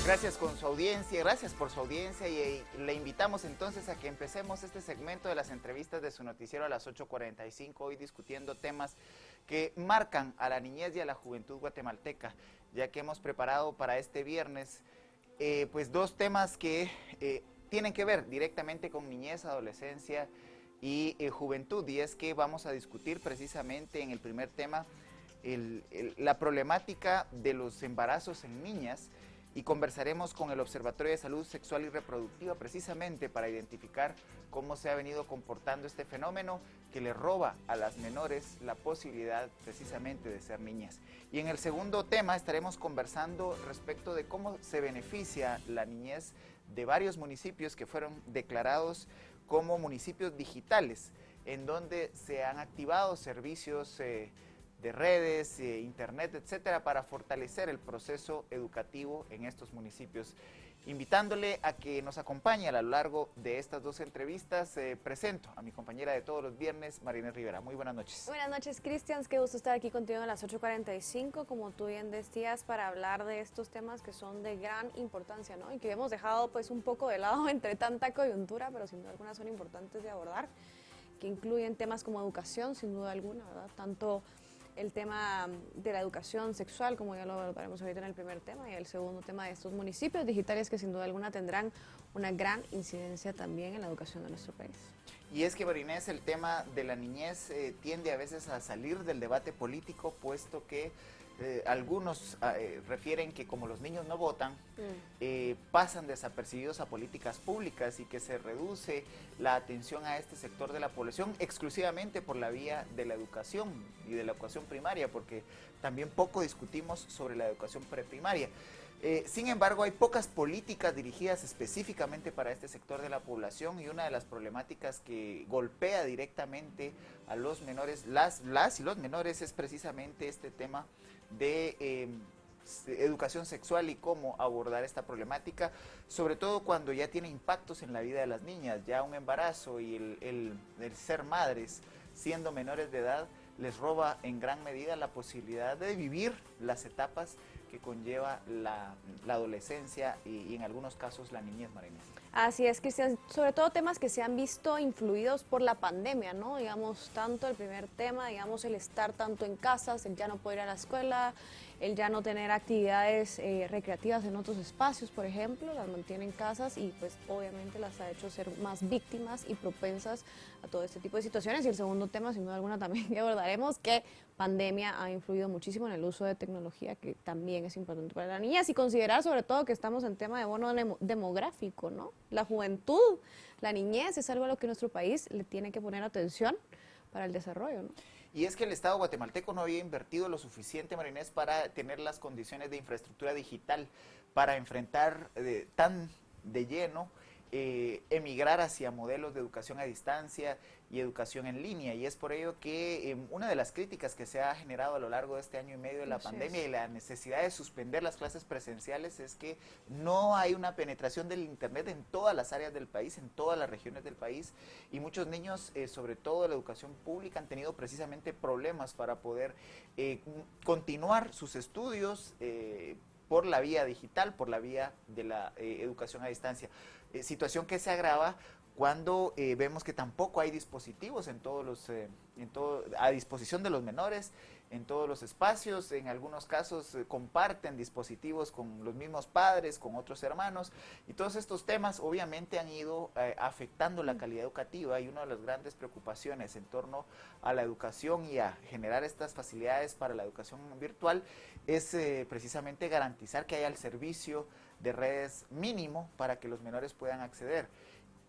Gracias con su audiencia, gracias por su audiencia y le invitamos entonces a que empecemos este segmento de las entrevistas de su noticiero a las 8:45, hoy discutiendo temas que marcan a la niñez y a la juventud guatemalteca, ya que hemos preparado para este viernes pues dos temas que tienen que ver directamente con niñez, adolescencia y juventud, y es que vamos a discutir precisamente en el primer tema la problemática de los embarazos en niñas, y conversaremos con el Observatorio de Salud Sexual y Reproductiva precisamente para identificar cómo se ha venido comportando este fenómeno que le roba a las menores la posibilidad precisamente de ser niñas. Y en el segundo tema estaremos conversando respecto de cómo se beneficia la niñez de varios municipios que fueron declarados como municipios digitales, en donde se han activado servicios de redes, internet, etcétera, para fortalecer el proceso educativo en estos municipios. Invitándole a que nos acompañe a lo largo de estas dos entrevistas, presento a mi compañera de todos los viernes, Marinés Rivera. Muy buenas noches. Buenas noches, Cristian. Qué gusto estar aquí contigo a las 8:45, como tú bien decías, para hablar de estos temas que son de gran importancia, ¿no? Y que hemos dejado pues un poco de lado entre tanta coyuntura, pero sin duda alguna son importantes de abordar, que incluyen temas como educación, sin duda alguna, ¿verdad? Tanto el tema de la educación sexual, como ya lo abordaremos ahorita en el primer tema, y el segundo tema de estos municipios digitales que sin duda alguna tendrán una gran incidencia también en la educación de nuestro país. Y es que, Marinés, el tema de la niñez tiende a veces a salir del debate político, puesto que algunos refieren que como los niños no votan, pasan desapercibidos a políticas públicas y que se reduce la atención a este sector de la población exclusivamente por la vía de la educación y de la educación primaria, porque también poco discutimos sobre la educación preprimaria. Sin embargo, hay pocas políticas dirigidas específicamente para este sector de la población, y una de las problemáticas que golpea directamente a los menores, las y los menores, es precisamente este tema de educación sexual y cómo abordar esta problemática, sobre todo cuando ya tiene impactos en la vida de las niñas. Ya un embarazo y el ser madres siendo menores de edad les roba en gran medida la posibilidad de vivir las etapas que conlleva la adolescencia y en algunos casos la niñez, Marinés. Así es, Cristian, sobre todo temas que se han visto influidos por la pandemia, ¿no? Digamos, tanto el primer tema, digamos, el estar tanto en casas, el ya no poder ir a la escuela, el ya no tener actividades recreativas en otros espacios, por ejemplo, las mantiene en casas y pues obviamente las ha hecho ser más víctimas y propensas a todo este tipo de situaciones. Y el segundo tema, sin duda alguna, también que abordaremos, que pandemia ha influido muchísimo en el uso de tecnología, que también es importante para las niñas, y considerar sobre todo que estamos en tema de bono demográfico, ¿no? La juventud, la niñez es algo a lo que nuestro país le tiene que poner atención para el desarrollo, ¿no? Y es que el Estado guatemalteco no había invertido lo suficiente, Marinés, para tener las condiciones de infraestructura digital para enfrentar tan de lleno emigrar hacia modelos de educación a distancia y educación en línea. Y es por ello que una de las críticas que se ha generado a lo largo de este año y medio de la pandemia y la necesidad de suspender las clases presenciales es que no hay una penetración del internet en todas las áreas del país, en todas las regiones del país, y muchos niños, sobre todo de la educación pública, han tenido precisamente problemas para poder continuar sus estudios por la vía digital, por la vía de la educación a distancia. Situación que se agrava cuando vemos que tampoco hay dispositivos en todos los, a disposición de los menores, en todos los espacios. En algunos casos comparten dispositivos con los mismos padres, con otros hermanos, y todos estos temas obviamente han ido afectando la calidad educativa, y una de las grandes preocupaciones en torno a la educación y a generar estas facilidades para la educación virtual es precisamente garantizar que haya el servicio de redes mínimo para que los menores puedan acceder.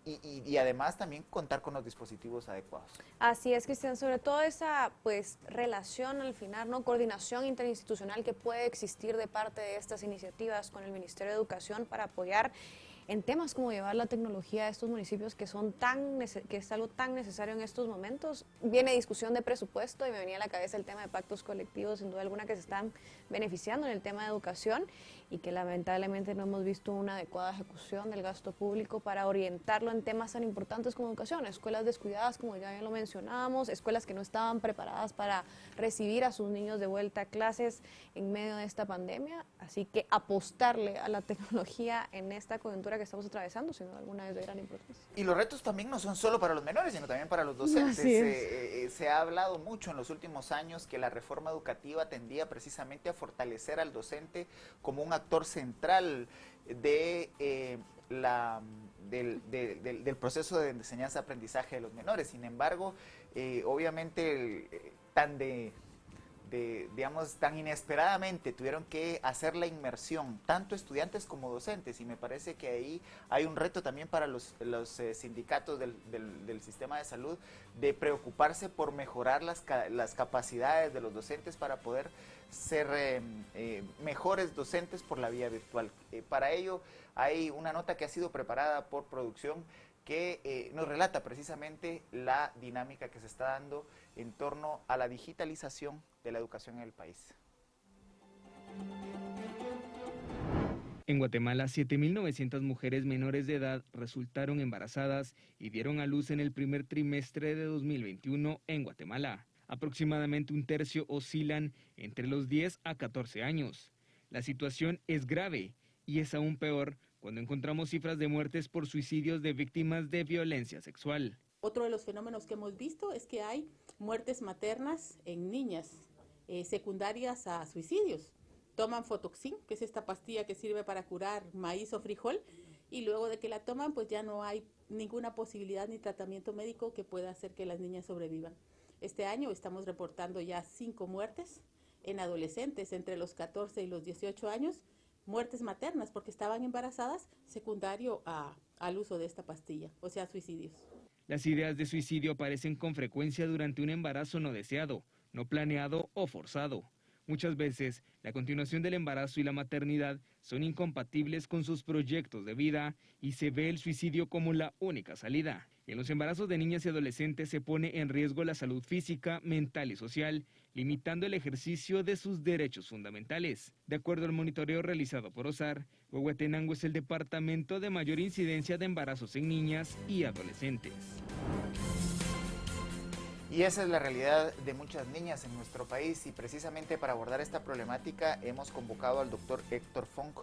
Y además también contar con los dispositivos adecuados. Así es, Cristian, sobre todo esa pues relación al final, ¿no? Coordinación interinstitucional que puede existir de parte de estas iniciativas con el Ministerio de Educación para apoyar en temas como llevar la tecnología a estos municipios que que es algo tan necesario en estos momentos. Viene discusión de presupuesto y me venía a la cabeza el tema de pactos colectivos, sin duda alguna, que se están beneficiando en el tema de educación y que lamentablemente no hemos visto una adecuada ejecución del gasto público para orientarlo en temas tan importantes como educación. Escuelas descuidadas, como ya bien lo mencionábamos, escuelas que no estaban preparadas para recibir a sus niños de vuelta a clases en medio de esta pandemia. Así que apostarle a la tecnología en esta coyuntura que estamos atravesando, sin duda alguna, es de gran importancia. Y los retos también no son solo para los menores, sino también para los docentes. Así es. Se ha hablado mucho en los últimos años que la reforma educativa tendía precisamente a fortalecer al docente como un actor central de, del proceso de enseñanza-aprendizaje de los menores. Sin embargo, obviamente, digamos, tan inesperadamente tuvieron que hacer la inmersión, tanto estudiantes como docentes, y me parece que ahí hay un reto también para los sindicatos del sistema de salud, de preocuparse por mejorar las capacidades de los docentes para poder ser mejores docentes por la vía virtual. Para ello hay una nota que ha sido preparada por producción que nos relata precisamente la dinámica que se está dando en torno a la digitalización de la educación en el país. En Guatemala, 7.900 mujeres menores de edad resultaron embarazadas y dieron a luz en el primer trimestre de 2021 en Guatemala. Aproximadamente un tercio oscilan entre los 10 a 14 años. La situación es grave y es aún peor cuando encontramos cifras de muertes por suicidios de víctimas de violencia sexual. Otro de los fenómenos que hemos visto es que hay muertes maternas en niñas secundarias a suicidios. Toman Fotoxin, que es esta pastilla que sirve para curar maíz o frijol, y luego de que la toman, pues ya no hay ninguna posibilidad ni tratamiento médico que pueda hacer que las niñas sobrevivan. Este año estamos reportando ya 5 muertes en adolescentes entre los 14 y los 18 años, muertes maternas porque estaban embarazadas secundario al uso de esta pastilla, o sea, suicidios. Las ideas de suicidio aparecen con frecuencia durante un embarazo no deseado, no planeado o forzado. Muchas veces, la continuación del embarazo y la maternidad son incompatibles con sus proyectos de vida y se ve el suicidio como la única salida. En los embarazos de niñas y adolescentes se pone en riesgo la salud física, mental y social, limitando el ejercicio de sus derechos fundamentales. De acuerdo al monitoreo realizado por OSAR, Huehuetenango es el departamento de mayor incidencia de embarazos en niñas y adolescentes. Y esa es la realidad de muchas niñas en nuestro país, y precisamente para abordar esta problemática hemos convocado al doctor Héctor Funk,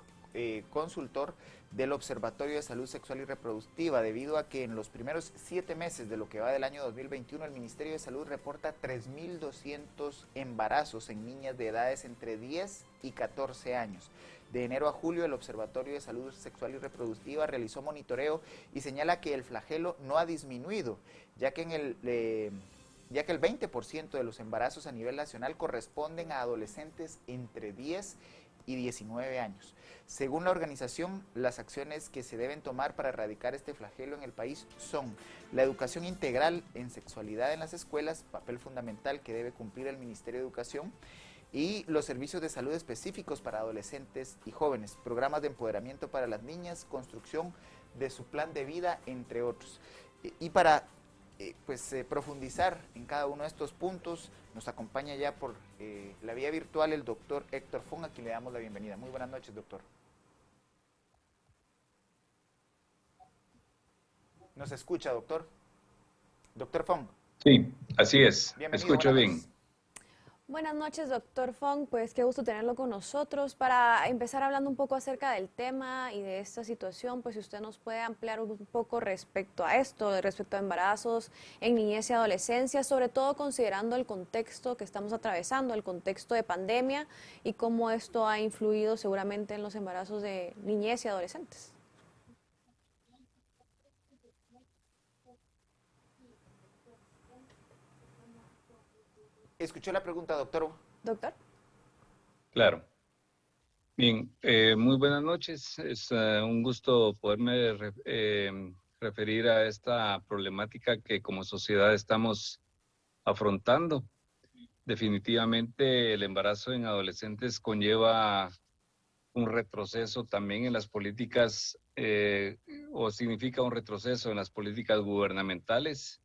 consultor del Observatorio de Salud Sexual y Reproductiva, debido a que en los primeros 7 meses de lo que va del año 2021 el Ministerio de Salud reporta 3.200 embarazos en niñas de edades entre 10 y 14 años. De enero a julio, el Observatorio de Salud Sexual y Reproductiva realizó monitoreo y señala que el flagelo no ha disminuido, ya que el 20% de los embarazos a nivel nacional corresponden a adolescentes entre 10 y 19 años. Según la organización, las acciones que se deben tomar para erradicar este flagelo en el país son la educación integral en sexualidad en las escuelas, papel fundamental que debe cumplir el Ministerio de Educación, y los servicios de salud específicos para adolescentes y jóvenes, programas de empoderamiento para las niñas, construcción de su plan de vida, entre otros. Y para profundizar en cada uno de estos puntos, nos acompaña ya por la vía virtual el doctor Héctor Fong, a quien le damos la bienvenida. Muy buenas noches, doctor. ¿Nos escucha, doctor? Doctor Fong. Sí, así es. Bienvenido, Escucho bien. noches. Buenas noches, doctor Fong. Pues qué gusto tenerlo con nosotros. Para empezar hablando un poco acerca del tema y de esta situación, pues si usted nos puede ampliar un poco respecto a esto, respecto a embarazos en niñez y adolescencia, sobre todo considerando el contexto que estamos atravesando, el contexto de pandemia y cómo esto ha influido seguramente en los embarazos de niñez y adolescentes. ¿Escuchó la pregunta, doctor? Doctor. Claro. Bien, muy buenas noches. Es un gusto poderme referir a esta problemática que como sociedad estamos afrontando. Definitivamente el embarazo en adolescentes conlleva un retroceso también en las políticas, o significa un retroceso en las políticas gubernamentales.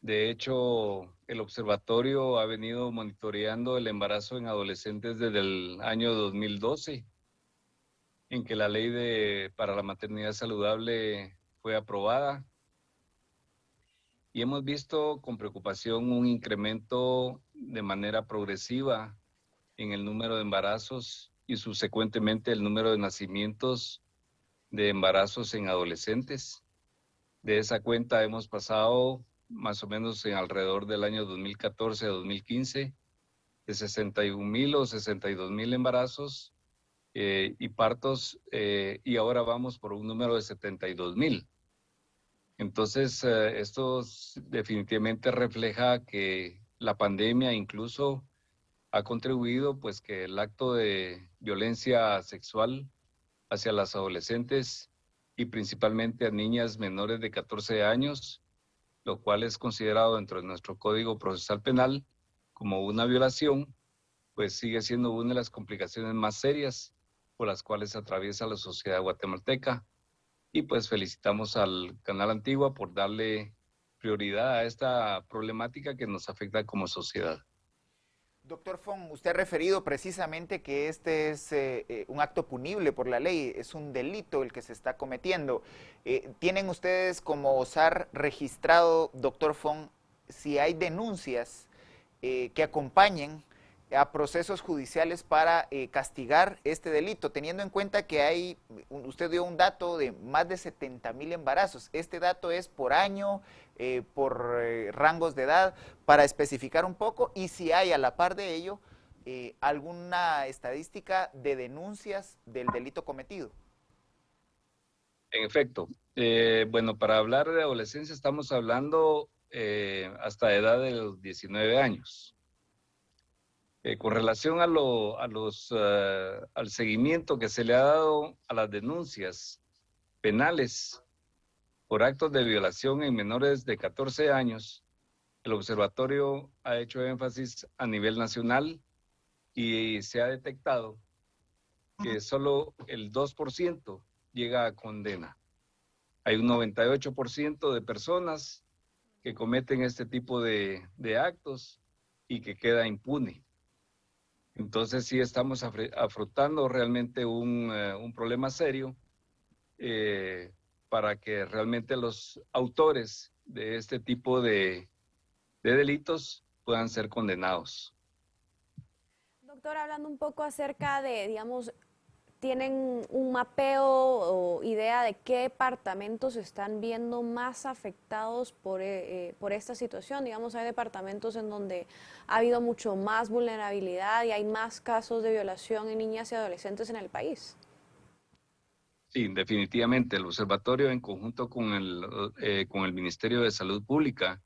De hecho, el observatorio ha venido monitoreando el embarazo en adolescentes desde el año 2012, en que la ley para la maternidad saludable fue aprobada. Y hemos visto con preocupación un incremento de manera progresiva en el número de embarazos y subsecuentemente el número de nacimientos de embarazos en adolescentes. De esa cuenta hemos pasado más o menos en alrededor del año 2014 a 2015 de 61,000 o 62,000 embarazos y partos, y ahora vamos por un número de 72,000. Entonces, esto definitivamente refleja que la pandemia incluso ha contribuido, pues, que el acto de violencia sexual hacia las adolescentes y principalmente a niñas menores de 14 años, lo cual es considerado dentro de nuestro Código Procesal Penal como una violación, pues sigue siendo una de las complicaciones más serias por las cuales atraviesa la sociedad guatemalteca. Y pues felicitamos al Canal Antigua por darle prioridad a esta problemática que nos afecta como sociedad. Doctor Fong, usted ha referido precisamente que este es un acto punible por la ley, es un delito el que se está cometiendo. ¿Tienen ustedes como OSAR registrado, doctor Fong, si hay denuncias que acompañen a procesos judiciales para castigar este delito, teniendo en cuenta que hay, usted dio un dato de más de 70,000 embarazos? ¿Este dato es por año, por rangos de edad, para especificar un poco? Y si hay a la par de ello alguna estadística de denuncias del delito cometido. En efecto, bueno, para hablar de adolescencia estamos hablando hasta edad de los 19 años. Con relación al seguimiento que se le ha dado a las denuncias penales por actos de violación en menores de 14 años, el observatorio ha hecho énfasis a nivel nacional y se ha detectado que solo el 2% llega a condena. Hay un 98% de personas que cometen este tipo de actos y que queda impune. Entonces sí estamos afrontando realmente un problema serio para que realmente los autores de este tipo de delitos puedan ser condenados. Doctor, hablando un poco acerca de, digamos, ¿tienen un mapeo o idea de qué departamentos están viendo más afectados por esta situación? Digamos, hay departamentos en donde ha habido mucho más vulnerabilidad y hay más casos de violación en niñas y adolescentes en el país. Sí, definitivamente. El observatorio, en conjunto con el Ministerio de Salud Pública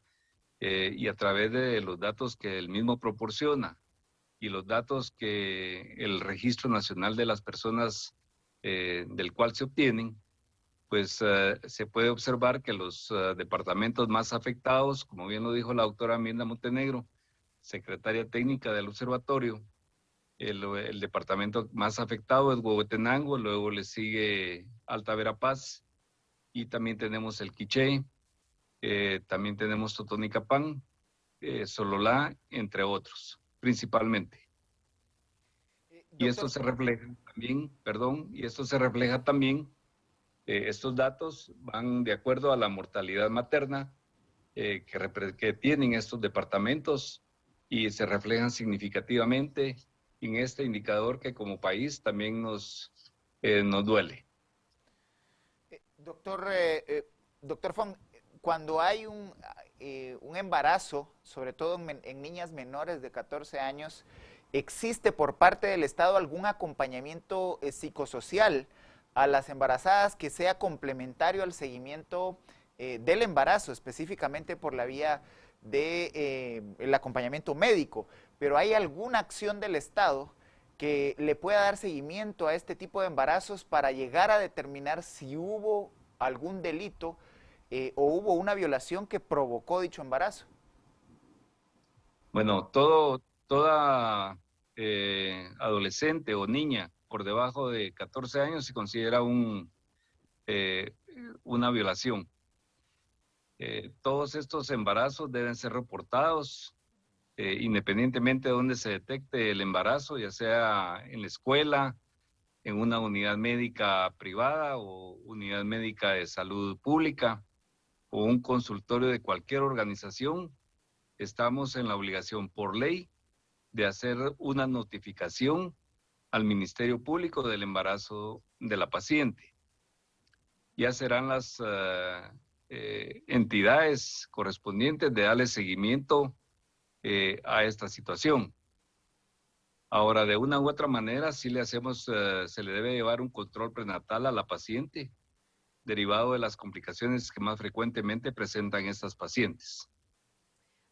y a través de los datos que el mismo proporciona y los datos que el Registro Nacional de las Personas del cual se obtienen, pues se puede observar que los departamentos más afectados, como bien lo dijo la doctora Mirna Montenegro, secretaria técnica del observatorio, el departamento más afectado es Huehuetenango, luego le sigue Alta Verapaz y también tenemos el Quiché, también tenemos Totonicapán, Sololá, entre otros, principalmente. Y esto se refleja también, estos datos van de acuerdo a la mortalidad materna que tienen estos departamentos y se reflejan significativamente en este indicador que como país también nos duele. Doctor Fong, cuando hay un embarazo, sobre todo en niñas menores de 14 años, ¿existe por parte del Estado algún acompañamiento psicosocial a las embarazadas que sea complementario al seguimiento del embarazo, específicamente por la vía del acompañamiento médico? Pero ¿hay alguna acción del Estado que le pueda dar seguimiento a este tipo de embarazos para llegar a determinar si hubo algún delito o hubo una violación que provocó dicho embarazo? Bueno, toda adolescente o niña por debajo de 14 años se considera una violación. Todos estos embarazos deben ser reportados independientemente de dónde se detecte el embarazo, ya sea en la escuela, en una unidad médica privada o unidad médica de salud pública o un consultorio de cualquier organización. Estamos en la obligación por ley de hacer una notificación al Ministerio Público del embarazo de la paciente. Ya serán las entidades correspondientes de darle seguimiento a esta situación. Ahora, de una u otra manera, sí se le debe llevar un control prenatal a la paciente, derivado de las complicaciones que más frecuentemente presentan estas pacientes.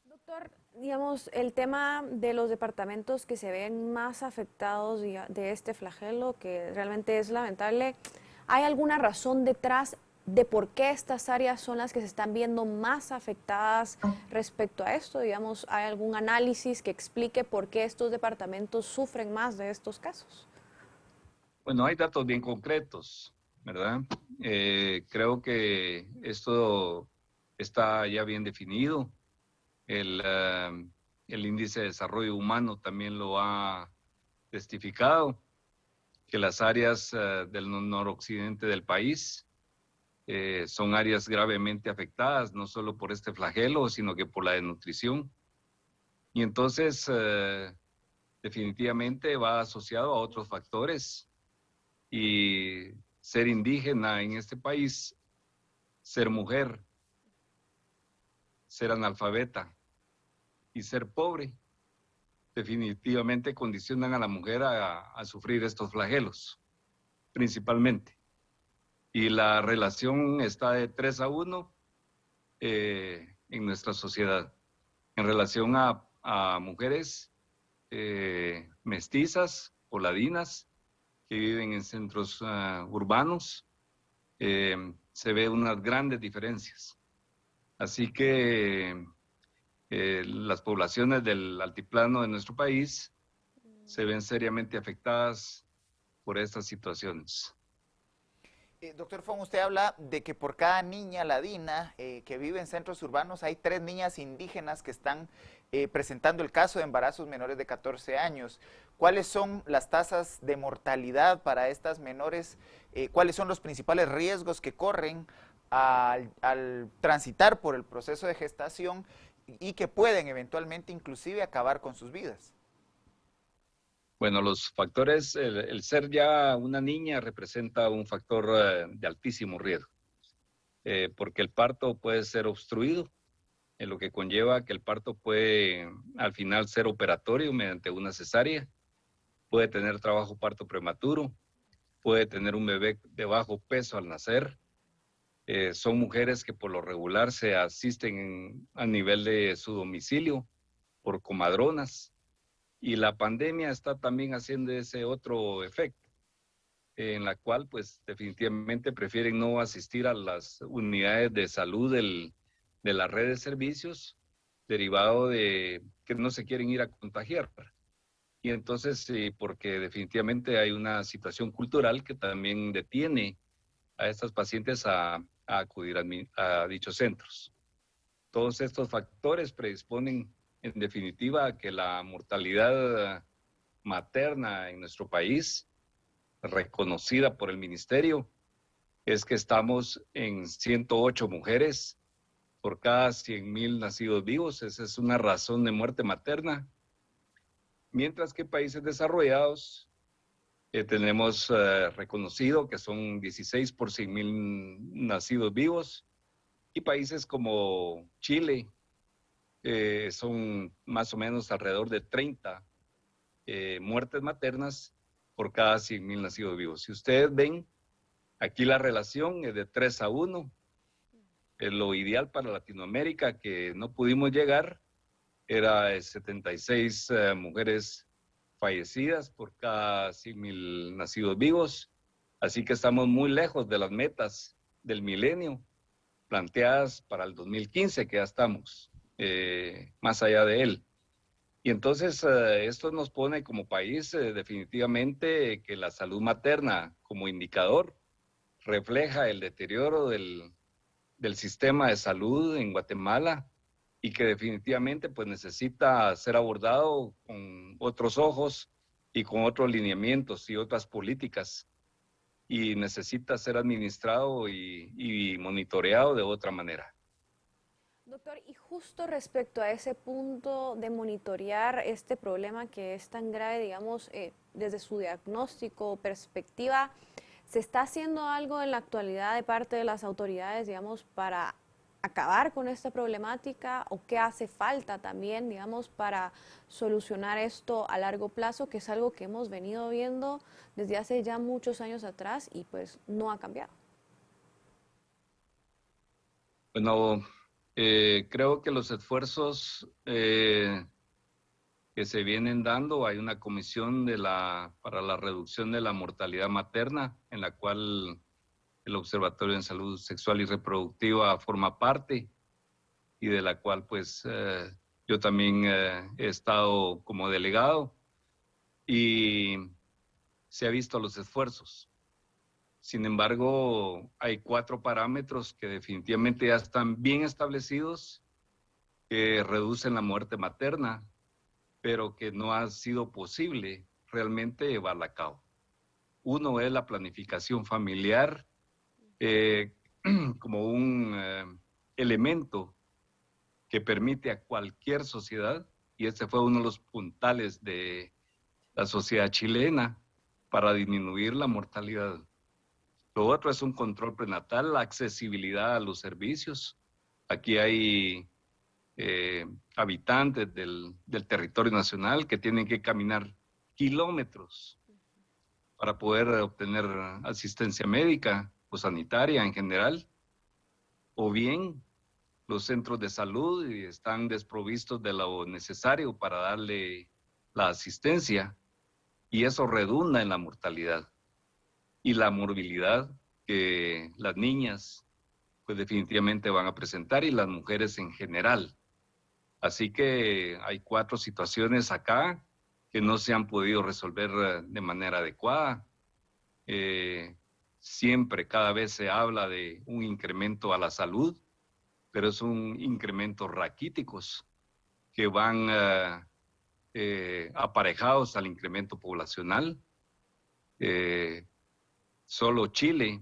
Doctor, digamos, el tema de los departamentos que se ven más afectados de este flagelo, que realmente es lamentable, ¿hay alguna razón detrás de por qué estas áreas son las que se están viendo más afectadas respecto a esto? Digamos, ¿hay algún análisis que explique por qué estos departamentos sufren más de estos casos? Bueno, hay datos bien concretos, ¿verdad? Creo que esto está ya bien definido. El índice de desarrollo humano también lo ha testificado, que las áreas del noroccidente del país son áreas gravemente afectadas, no solo por este flagelo, sino que por la desnutrición. Y entonces, definitivamente va asociado a otros factores. Y ser indígena en este país, ser mujer, ser analfabeta y ser pobre, definitivamente condicionan a la mujer a sufrir estos flagelos, principalmente. Y la relación está de 3-1 en nuestra sociedad, en relación a mujeres mestizas o ladinas que viven en centros urbanos. Se ve unas grandes diferencias. Así que las poblaciones del altiplano de nuestro país se ven seriamente afectadas por estas situaciones. Doctor Fong, usted habla de que por cada niña ladina que vive en centros urbanos hay 3 niñas indígenas que están presentando el caso de embarazos menores de 14 años. ¿Cuáles son las tasas de mortalidad para estas menores? ¿Cuáles son los principales riesgos que corren al transitar por el proceso de gestación y que pueden eventualmente inclusive acabar con sus vidas? Bueno, los factores, el ser ya una niña representa un factor de altísimo riesgo, porque el parto puede ser obstruido, lo que conlleva que el parto puede al final ser operatorio mediante una cesárea, puede tener trabajo parto prematuro, puede tener un bebé de bajo peso al nacer. Son mujeres que por lo regular se asisten a nivel de su domicilio por comadronas. Y la pandemia está también haciendo ese otro efecto, en la cual pues definitivamente prefieren no asistir a las unidades de salud de la red de servicios, derivado de que no se quieren ir a contagiar. Y entonces, porque definitivamente hay una situación cultural que también detiene a estas pacientes a acudir a dichos centros. Todos estos factores predisponen en definitiva que la mortalidad materna en nuestro país, reconocida por el ministerio, es que estamos en 108 mujeres por cada 100,000 nacidos vivos. Esa es una razón de muerte materna. Mientras que países desarrollados tenemos reconocido que son 16 por 100,000 nacidos vivos, y países como Chile, son más o menos alrededor de 30 muertes maternas por cada 100,000 nacidos vivos. Si ustedes ven, aquí la relación es de 3-1. Lo ideal para Latinoamérica, que no pudimos llegar, era de 76 mujeres fallecidas por cada 100,000 nacidos vivos. Así que estamos muy lejos de las metas del milenio planteadas para el 2015, que ya estamos más allá de él. Y entonces esto nos pone como país definitivamente que la salud materna como indicador refleja el deterioro del sistema de salud en Guatemala y que definitivamente pues necesita ser abordado con otros ojos y con otros lineamientos y otras políticas, y necesita ser administrado y monitoreado de otra manera. Doctor, y justo respecto a ese punto de monitorear este problema que es tan grave, digamos, desde su diagnóstico o perspectiva, ¿se está haciendo algo en la actualidad de parte de las autoridades, digamos, para acabar con esta problemática, o qué hace falta también, digamos, para solucionar esto a largo plazo, que es algo que hemos venido viendo desde hace ya muchos años atrás y pues no ha cambiado? Bueno, creo que los esfuerzos que se vienen dando, hay una comisión para la reducción de la mortalidad materna, en la cual el Observatorio en Salud Sexual y Reproductiva forma parte, y de la cual pues yo también he estado como delegado, y se ha visto los esfuerzos. Sin embargo, hay 4 parámetros que definitivamente ya están bien establecidos, que reducen la muerte materna, pero que no ha sido posible realmente llevarla a cabo. Uno es la planificación familiar, como un elemento que permite a cualquier sociedad, y este fue uno de los puntales de la sociedad chilena para disminuir la mortalidad. Lo otro es un control prenatal, la accesibilidad a los servicios. Aquí hay habitantes del territorio nacional que tienen que caminar kilómetros para poder obtener asistencia médica o sanitaria en general, o bien los centros de salud están desprovistos de lo necesario para darle la asistencia, y eso redunda en la mortalidad y la morbilidad que las niñas pues definitivamente van a presentar, y las mujeres en general. Así que hay 4 situaciones acá que no se han podido resolver de manera adecuada. Siempre, cada vez se habla de un incremento a la salud, pero es un incremento raquíticos que van aparejados al incremento poblacional. Solo Chile,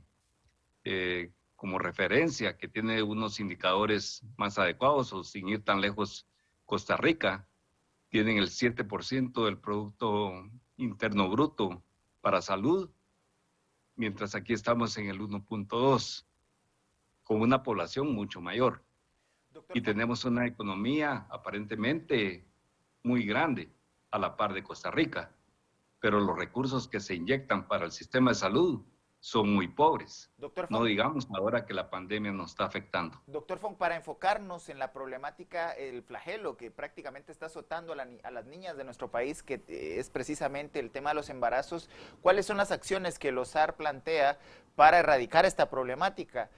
como referencia, que tiene unos indicadores más adecuados, o sin ir tan lejos, Costa Rica, tienen el 7% del Producto Interno Bruto para salud, mientras aquí estamos en el 1.2, con una población mucho mayor. Doctor, Y tenemos una economía aparentemente muy grande, a la par de Costa Rica, pero los recursos que se inyectan para el sistema de salud son muy pobres. Doctor No Fong, digamos ahora que la pandemia nos está afectando. Doctor Fong, para enfocarnos en la problemática, el flagelo que prácticamente está azotando a las niñas de nuestro país, que es precisamente el tema de los embarazos, ¿cuáles son las acciones que los SAR plantea para erradicar esta problemática?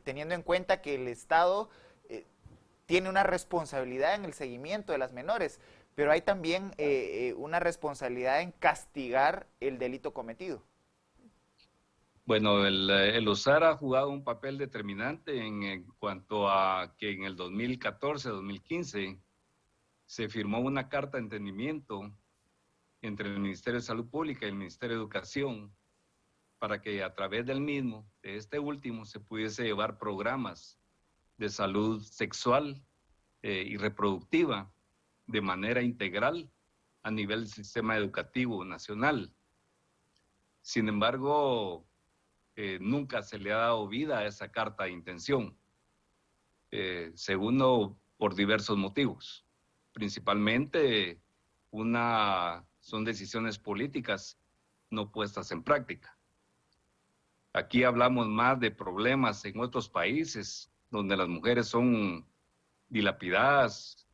Teniendo en cuenta que el Estado tiene una responsabilidad en el seguimiento de las menores, pero hay también una responsabilidad en castigar el delito cometido. Bueno, el USAR ha jugado un papel determinante en cuanto a que en el 2014-2015 se firmó una carta de entendimiento entre el Ministerio de Salud Pública y el Ministerio de Educación para que a través del mismo, de este último, se pudiese llevar programas de salud sexual y reproductiva de manera integral a nivel del sistema educativo nacional. Sin embargo, nunca se le ha dado vida a esa carta de intención, segundo, por diversos motivos. Principalmente, son decisiones políticas no puestas en práctica. Aquí hablamos más de problemas en otros países, donde las mujeres son dilapidadas,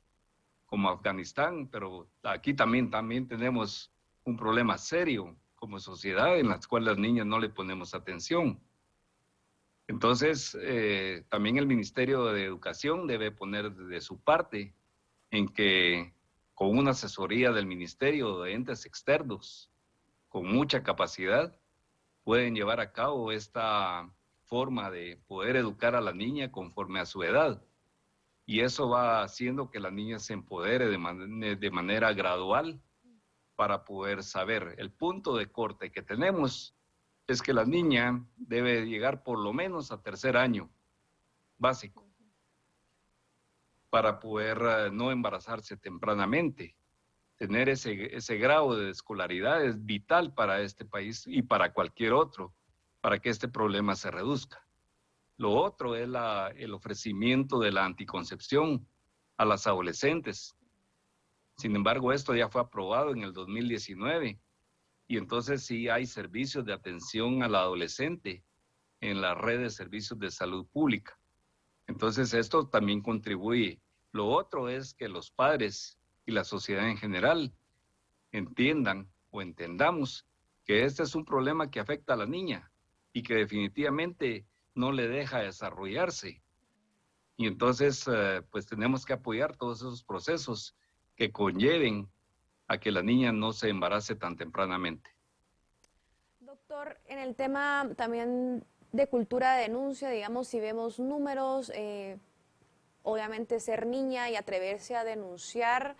como Afganistán, pero aquí también tenemos un problema serio como sociedad, en las cuales las niñas no le ponemos atención. Entonces, también el Ministerio de Educación debe poner de su parte en que con una asesoría del ministerio de entes externos, con mucha capacidad, pueden llevar a cabo esta forma de poder educar a la niña conforme a su edad. Y eso va haciendo que la niña se empodere de manera gradual para poder saber. El punto de corte que tenemos es que la niña debe llegar por lo menos a 3er año básico para poder no embarazarse tempranamente. Tener ese grado de escolaridad es vital para este país y para cualquier otro, para que este problema se reduzca. Lo otro es el ofrecimiento de la anticoncepción a las adolescentes. Sin embargo, esto ya fue aprobado en el 2019 y entonces sí hay servicios de atención al adolescente en la red de servicios de salud pública. Entonces esto también contribuye. Lo otro es que los padres y la sociedad en general entiendan o entendamos que este es un problema que afecta a la niña y que definitivamente no le deja desarrollarse. Y entonces, pues tenemos que apoyar todos esos procesos que conlleven a que la niña no se embarace tan tempranamente. Doctor, en el tema también de cultura de denuncia, digamos, si vemos números, obviamente ser niña y atreverse a denunciar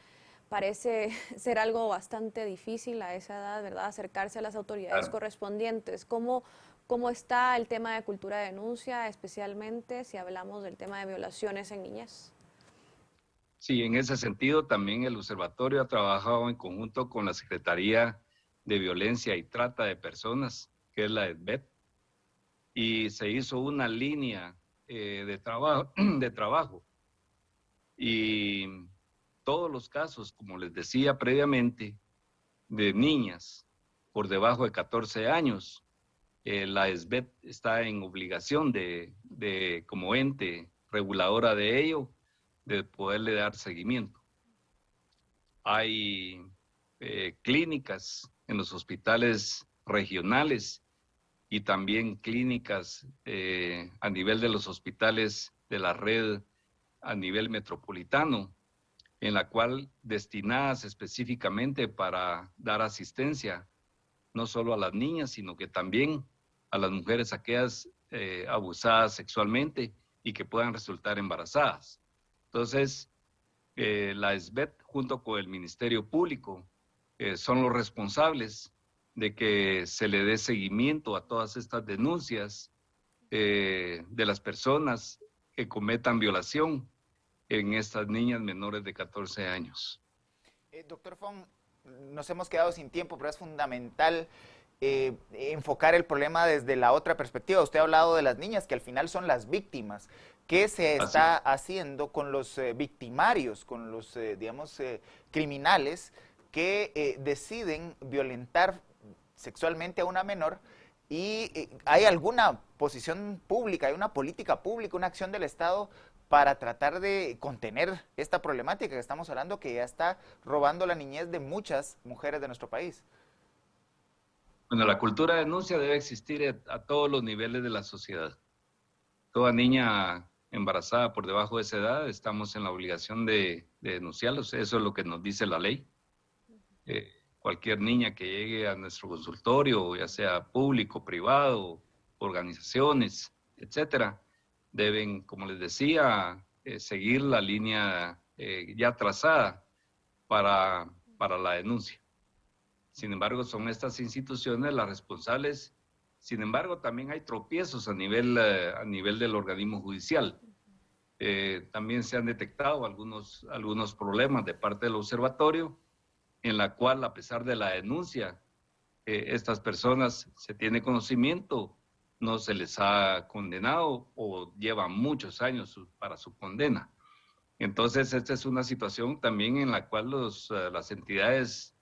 parece ser algo bastante difícil a esa edad, ¿verdad? Acercarse a las autoridades correspondientes. ¿Cómo está el tema de cultura de denuncia, especialmente si hablamos del tema de violaciones en niñas? Sí, en ese sentido también el observatorio ha trabajado en conjunto con la Secretaría de Violencia y Trata de Personas, que es la SBET, y se hizo una línea de trabajo. Y todos los casos, como les decía previamente, de niñas por debajo de 14 años, la SBET está en obligación como ente reguladora de ello, de poderle dar seguimiento. Hay clínicas en los hospitales regionales y también clínicas a nivel de los hospitales de la red a nivel metropolitano, en la cual destinadas específicamente para dar asistencia, no solo a las niñas, sino que también a las mujeres aquellas abusadas sexualmente y que puedan resultar embarazadas. Entonces, la SBET junto con el Ministerio Público son los responsables de que se le dé seguimiento a todas estas denuncias de las personas que cometan violación en estas niñas menores de 14 años. Doctor Fong, nos hemos quedado sin tiempo, pero es fundamental enfocar el problema desde la otra perspectiva. Usted ha hablado de las niñas, que al final son las víctimas. ¿Qué se está haciendo con los victimarios, con los, criminales que deciden violentar sexualmente a una menor? ¿Y hay alguna posición pública, hay una política pública, una acción del Estado para tratar de contener esta problemática que estamos hablando, que ya está robando la niñez de muchas mujeres de nuestro país? Bueno, la cultura de denuncia debe existir a todos los niveles de la sociedad. Toda niña embarazada por debajo de esa edad, estamos en la obligación de denunciarlos. Eso es lo que nos dice la ley. Cualquier niña que llegue a nuestro consultorio, ya sea público, privado, organizaciones, etcétera, deben, como les decía, seguir la línea ya trazada para la denuncia. Sin embargo, son estas instituciones las responsables. Sin embargo, también hay tropiezos a nivel del organismo judicial. También se han detectado algunos problemas de parte del observatorio, en la cual, a pesar de la denuncia, estas personas se tiene conocimiento, no se les ha condenado o llevan muchos años para su condena. Entonces, esta es una situación también en la cual las entidades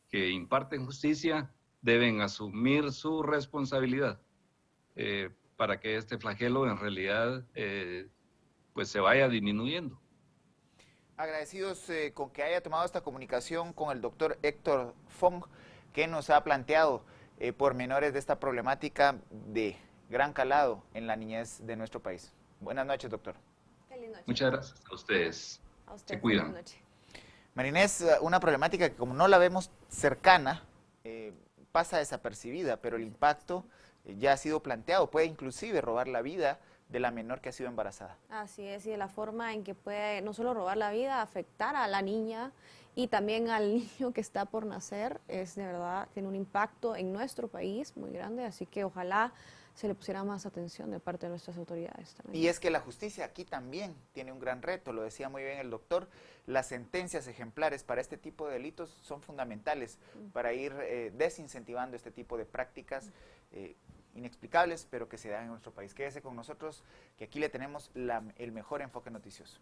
que imparten justicia deben asumir su responsabilidad para que este flagelo en realidad pues se vaya disminuyendo. Agradecidos con que haya tomado esta comunicación con el doctor Héctor Fong, que nos ha planteado pormenores de esta problemática de gran calado en la niñez de nuestro país. Buenas noches, doctor. Feliz noche. Muchas gracias a ustedes. A usted, Se cuidan. feliz noche. Marinés, una problemática que como no la vemos cercana, pasa desapercibida, pero el impacto ya ha sido planteado, puede inclusive robar la vida de la menor que ha sido embarazada. Así es, y de la forma en que puede no solo robar la vida, afectar a la niña y también al niño que está por nacer, es de verdad, tiene un impacto en nuestro país muy grande, así que ojalá se le pusiera más atención de parte de nuestras autoridades también. Y es que la justicia aquí también tiene un gran reto, lo decía muy bien el doctor, las sentencias ejemplares para este tipo de delitos son fundamentales para ir desincentivando este tipo de prácticas inexplicables, pero que se dan en nuestro país. Quédese con nosotros, que aquí le tenemos el mejor enfoque noticioso.